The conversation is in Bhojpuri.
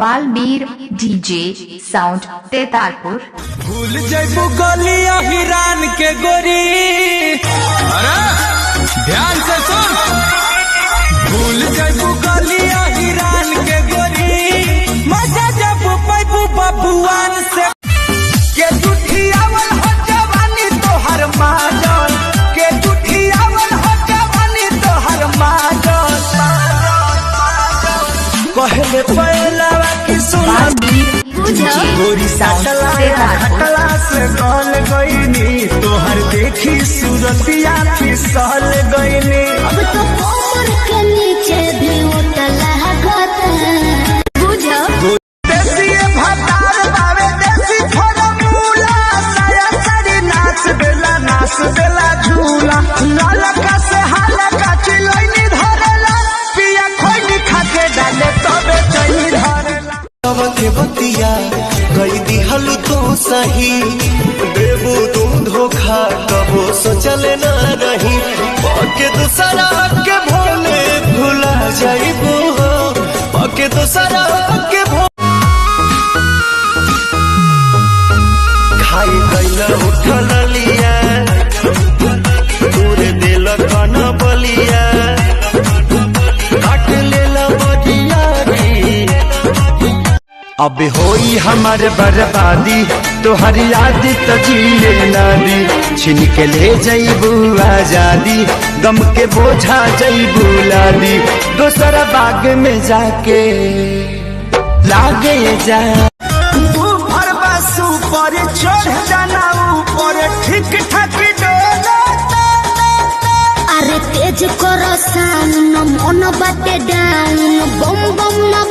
बालमीर डीजे साउंड तेतालपुर। भूल जैबू गलिया हिरान के गोरी, अरे ध्यान से सुन। भूल जैबू गलिया हिरान के गोरी, मजा जब पैबू बबुआन से के जुठियावल हो जवानी तोहर माजन, के जुठियावल हो जवानी तोहर माजन। कहले पहलावा की सुना गोरी साटला हटला से गल गईनी, तोहर देखी सूरतिया फिसल गईनी। अब तो कोमर के नीचे भी उतला है बुझो। देसी भतार बावे देसी फॉर्मूला, साया साड़ी नाच देला झूला। ललका से हलका चिलैनी धरेला, पिया खोइनी खाके डाले तबे चैनी धरेला। के बतिया गई दिहल तो सही, देबू तुम धोखा कबो सोचल न रही। पके दूसरा के भोले भुला जाइबू, पके दूसरा के खाई गईला उठल लिया, दूर दिल कन बलिया, काट लेला बदिया। अब होई हमार बर्बादी, तोहर याद तो जिए ना दी। छीन के ले जइबू आजादी, गम के बोझा जइबू लादी। दोसरा बाग में जाके लागे जा ऊपर बस ऊपर चढ़ जाना, ऊपर ठीक ठाक डोला। अरे तेज करो साउंड, मन बाटे डाउन, बम बम न